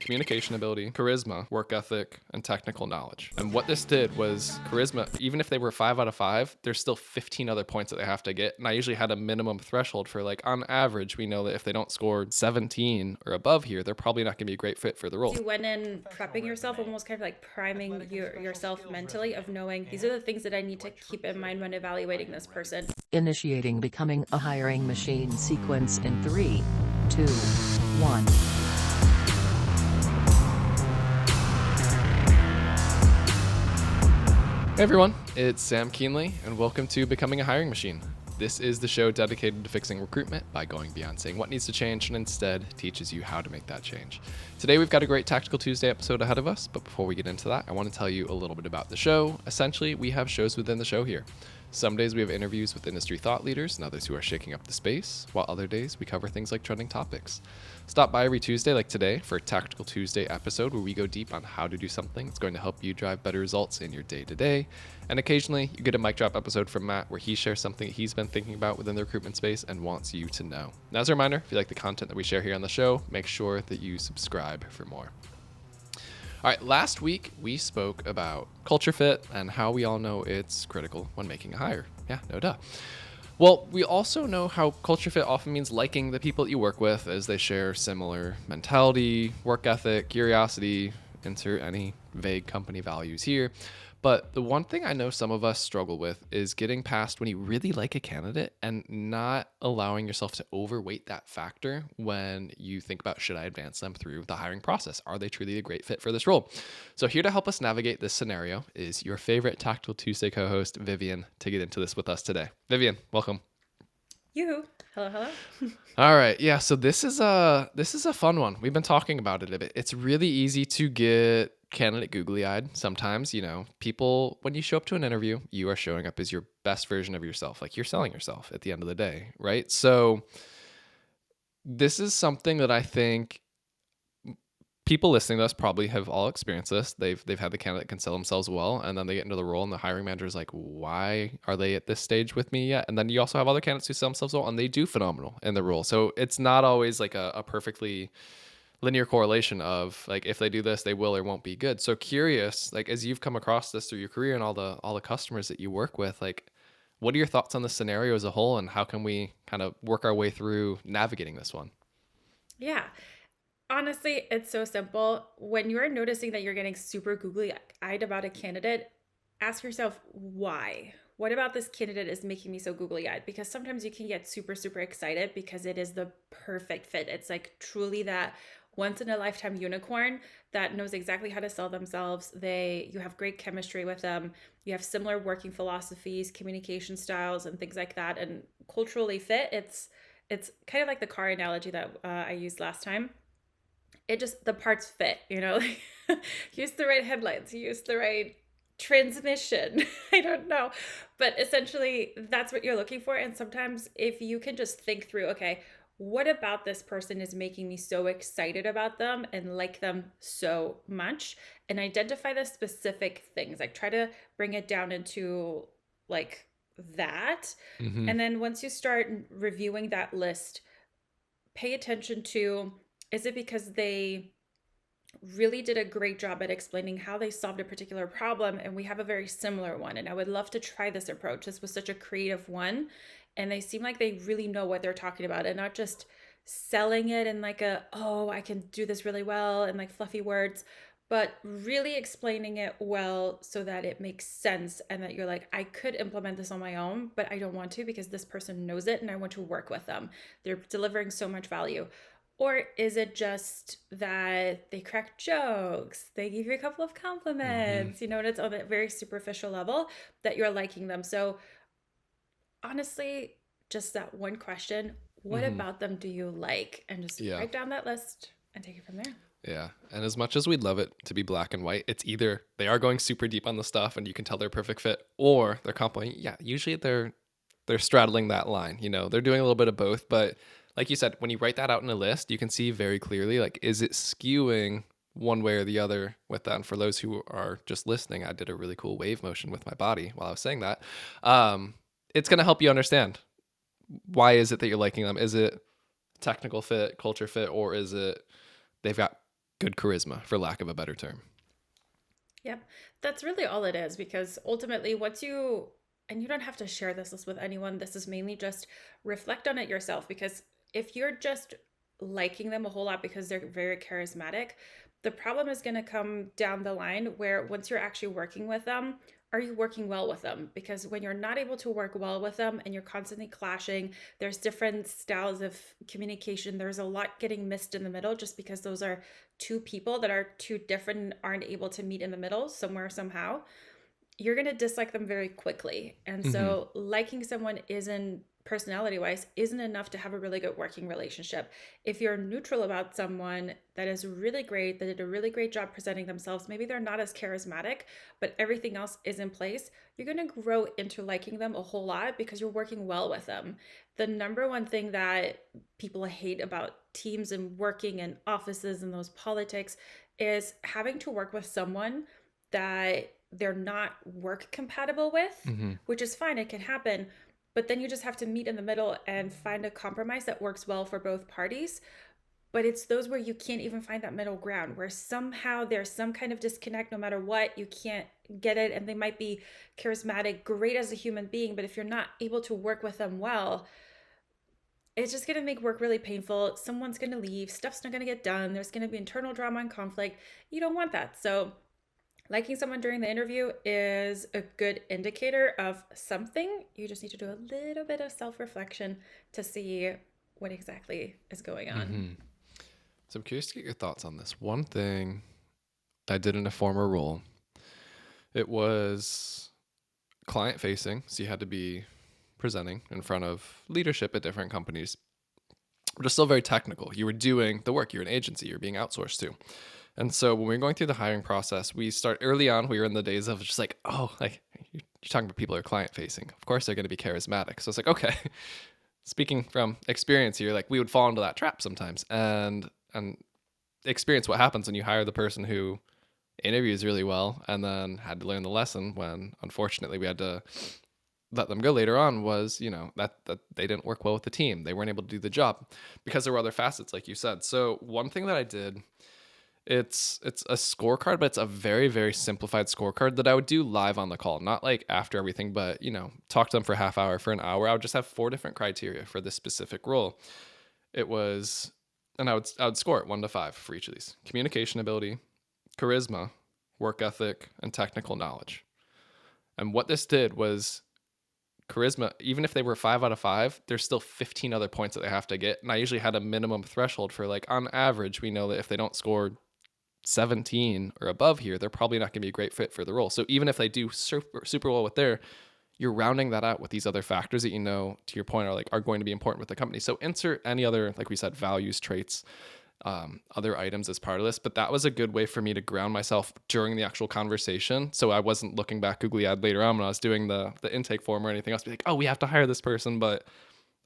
communication ability, charisma, work ethic, and technical knowledge. And what this did was charisma, even if they were 5 out of 5, there's still 15 other points that they have to get. And I usually had a minimum threshold for, like, on average, we know that if they don't score 17 or above here, they're probably not going to be a great fit for the role. You went in prepping yourself, almost kind of like priming yourself mentally of knowing these are the things that I need to keep in mind when evaluating this person. Initiating becoming a hiring machine sequence in 3, 2, 1. Hey everyone, it's Sam Keenley, and welcome to Becoming a Hiring Machine. This is the show dedicated to fixing recruitment by going beyond saying what needs to change and instead teaches you how to make that change. Today we've got a great Tactical Tuesday episode ahead of us, but before we get into that, I want to tell you a little bit about the show. Essentially, we have shows within the show here. Some days we have interviews with industry thought leaders and others who are shaking up the space, while other days we cover things like trending topics. Stop by every Tuesday like today for a Tactical Tuesday episode where we go deep on how to do something that's going to help you drive better results in your day-to-day. And occasionally you get a mic drop episode from Matt where he shares something he's been thinking about within the recruitment space and wants you to know. Now, as a reminder, if you like the content that we share here on the show, make sure that you subscribe for more. All right, last week we spoke about culture fit and how we all know it's critical when making a hire. Yeah, no duh. Well, we also know how culture fit often means liking the people that you work with as they share similar mentality, work ethic, curiosity, insert any vague company values here. But the one thing I know some of us struggle with is getting past when you really like a candidate and not allowing yourself to overweight that factor when you think about, should I advance them through the hiring process? Are they truly a great fit for this role? So here to help us navigate this scenario is your favorite Tactical Tuesday co-host, Vivien, to get into this with us today. Vivien, welcome. You. Hello. All right. Yeah. So this is a fun one. We've been talking about it a bit. It's really easy to get candidate googly-eyed sometimes. People, when you show up to an interview, you are showing up as your best version of yourself. Like, you're selling yourself at the end of the day, right? So this is something that I think people listening to us probably have all experienced this. They've had the candidate can sell themselves well, and then they get into the role and the hiring manager is like, why are they at this stage with me yet? And then you also have other candidates who sell themselves well and they do phenomenal in the role. So it's not always like a perfectly linear correlation of, like, if they do this, they will or won't be good. So curious, like, as you've come across this through your career and all the customers that you work with, like, what are your thoughts on the scenario as a whole, and how can we kind of work our way through navigating this one? Yeah. Honestly, it's so simple. When you're noticing that you're getting super googly-eyed about a candidate, ask yourself why. What about this candidate is making me so googly-eyed? Because sometimes you can get super, super excited because it is the perfect fit. It's like truly that once in a lifetime unicorn that knows exactly how to sell themselves. You have great chemistry with them. You have similar working philosophies, communication styles, and things like that. And culturally fit. It's kind of like the car analogy that I used last time. The parts fit, use the right headlights, use the right transmission. I don't know. But essentially, that's what you're looking for. And sometimes if you can just think through, okay, what about this person is making me so excited about them and like them so much, and identify the specific things, like try to bring it down into like that. Mm-hmm. And then once you start reviewing that list, pay attention to, is it because they really did a great job at explaining how they solved a particular problem and we have a very similar one, and I would love to try this approach. This was such a creative one, and they seem like they really know what they're talking about and not just selling it in like I can do this really well and like fluffy words, but really explaining it well so that it makes sense and that you're like, I could implement this on my own, but I don't want to because this person knows it and I want to work with them. They're delivering so much value. Or is it just that they crack jokes, they give you a couple of compliments, and it's on a very superficial level that you're liking them. So honestly, just that one question, what about them do you like? And just write down that list and take it from there. Yeah. And as much as we'd love it to be black and white, it's either they are going super deep on the stuff and you can tell they're a perfect fit, or they're complimenting. Yeah, usually they're straddling that line. They're doing a little bit of both. But like you said, when you write that out in a list, you can see very clearly, like, is it skewing one way or the other with that? And for those who are just listening, I did a really cool wave motion with my body while I was saying that. It's going to help you understand, why is it that you're liking them? Is it technical fit, culture fit, or is it they've got good charisma, for lack of a better term. Yep. That's really all it is, because ultimately, and you don't have to share this list with anyone, this is mainly just reflect on it yourself. Because if you're just liking them a whole lot because they're very charismatic, the problem is going to come down the line where once you're actually working with them, are you working well with them? Because when you're not able to work well with them and you're constantly clashing, there's different styles of communication. There's a lot getting missed in the middle just because those are two people that are too different and aren't able to meet in the middle somewhere, somehow. You're going to dislike them very quickly. And Mm-hmm. so liking someone isn't, personality wise, isn't enough to have a really good working relationship. If you're neutral about someone that is really great, that did a really great job presenting themselves, maybe they're not as charismatic, but everything else is in place, you're going to grow into liking them a whole lot because you're working well with them. The number one thing that people hate about teams and working in offices and those politics is having to work with someone that they're not work compatible with, Mm-hmm. which is fine, it can happen. But then you just have to meet in the middle and find a compromise that works well for both parties. But it's those where you can't even find that middle ground, where somehow there's some kind of disconnect no matter what. You can't get it. And they might be charismatic, great as a human being, but if you're not able to work with them well, it's just going to make work really painful. Someone's going to leave, stuff's not going to get done. There's going to be internal drama and conflict. You don't want that. So liking someone during the interview is a good indicator of something. You just need to do a little bit of self-reflection to see what exactly is going on. Mm-hmm. So I'm curious to get your thoughts on this. One thing I did in a former role, it was client facing. So you had to be presenting in front of leadership at different companies, but it's still very technical. You were doing the work. You're an agency. You're being outsourced to. And so when we were going through the hiring process, we start early on. We were in the days of just like, oh, like you're talking about people who are client facing. Of course, they're going to be charismatic. So it's like, okay, speaking from experience here, like we would fall into that trap sometimes and experience what happens when you hire the person who interviews really well and then had to learn the lesson when unfortunately we had to let them go later on was, that they didn't work well with the team. They weren't able to do the job because there were other facets, like you said. So one thing that I did, it's a scorecard, but it's a very, very simplified scorecard that I would do live on the call, not like after everything, but talk to them for a half hour, for an hour. I would just have 4 different criteria for this specific role. It was, and I would score it 1 to 5 for each of these: communication ability, charisma, work ethic, and technical knowledge. And what this did was charisma, even if they were 5 out of 5, there's still 15 other points that they have to get. And I usually had a minimum threshold for, like, on average, we know that if they don't score 17 or above here, they're probably not going to be a great fit for the role. So even if they do super well with you're rounding that out with these other factors that, to your point, are going to be important with the company. So insert any other, like we said, values, traits, other items as part of this. But that was a good way for me to ground myself during the actual conversation. So I wasn't looking back googly-eyed later on when I was doing the intake form or anything else, be like, oh, we have to hire this person. But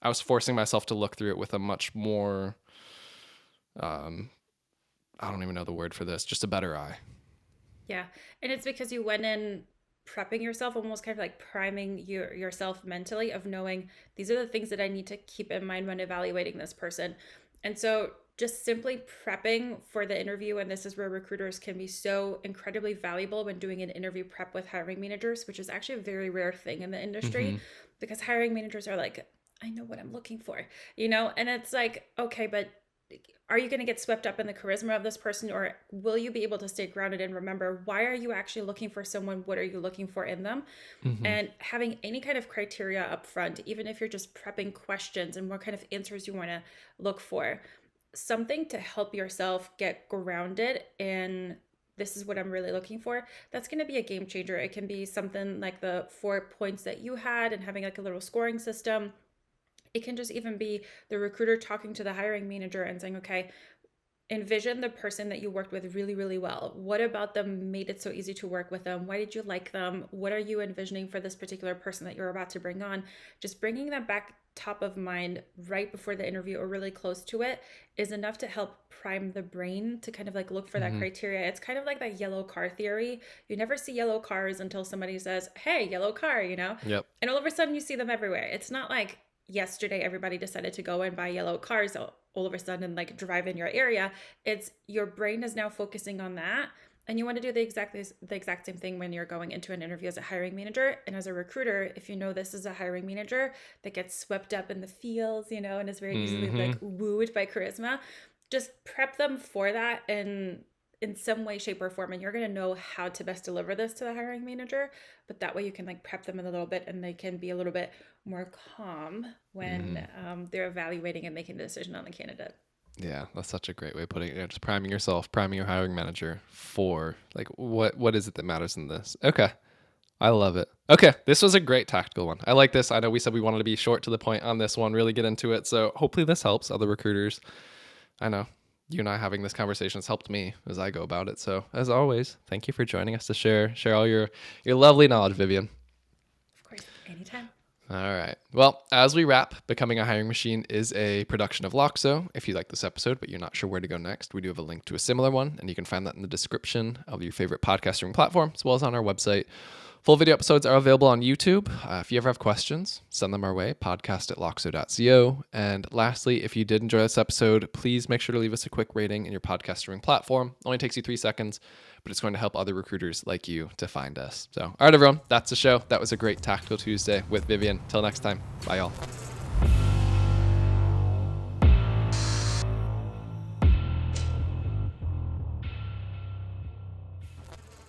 I was forcing myself to look through it with a much more, I don't even know the word for this, just a better eye. Yeah. And it's because you went in prepping yourself, almost kind of like priming yourself mentally, of knowing these are the things that I need to keep in mind when evaluating this person. And so just simply prepping for the interview, and this is where recruiters can be so incredibly valuable when doing an interview prep with hiring managers, which is actually a very rare thing in the industry, Mm-hmm. because hiring managers are like, I know what I'm looking for, and it's like, okay, but are you going to get swept up in the charisma of this person, or will you be able to stay grounded and remember, why are you actually looking for someone? What are you looking for in them? Mm-hmm. And having any kind of criteria up front, even if you're just prepping questions and what kind of answers you want to look for, something to help yourself get grounded in, this is what I'm really looking for, that's going to be a game changer. It can be something like the 4 points that you had and having like a little scoring system. It can just even be the recruiter talking to the hiring manager and saying, okay, envision the person that you worked with really, really well. What about them made it so easy to work with them? Why did you like them? What are you envisioning for this particular person that you're about to bring on? Just bringing them back top of mind right before the interview or really close to it is enough to help prime the brain to kind of like look for that Mm-hmm. criteria. It's kind of like that yellow car theory. You never see yellow cars until somebody says, hey, yellow car, Yep. and all of a sudden you see them everywhere. It's not like, yesterday everybody decided to go and buy yellow cars all of a sudden and like drive in your area. It's your brain is now focusing on that. And you want to do the exact same thing when you're going into an interview as a hiring manager and as a recruiter. If you know this is a hiring manager that gets swept up in the feels, and is very easily like wooed by charisma, just prep them for that in some way, shape, or form. And you're going to know how to best deliver this to the hiring manager. But that way you can like prep them a little bit and they can be a little bit more calm when they're evaluating and making the decision on the candidate. Yeah, that's such a great way of putting it. Just priming yourself, priming your hiring manager for like what is it that matters in this. Okay. I love it. Okay, this was a great tactical one. I like this. I know we said we wanted to be short to the point on this one, really get into it. So hopefully this helps other recruiters. I know you and I having this conversation has helped me as I go about it. So as always, thank you for joining us to share all your lovely knowledge, Vivien. Of course, anytime. All right. Well, as we wrap, Becoming a Hiring Machine is a production of Loxo. If you like this episode, but you're not sure where to go next, we do have a link to a similar one, and you can find that in the description of your favorite podcasting platform, as well as on our website. Full video episodes are available on YouTube. If you ever have questions, send them our way, podcast@loxo.co. And lastly, if you did enjoy this episode, please make sure to leave us a quick rating in your podcast streaming platform. It only takes you 3 seconds, but it's going to help other recruiters like you to find us. So, all right, everyone, that's the show. That was a great Tactical Tuesday with Vivien. Till next time, bye, y'all.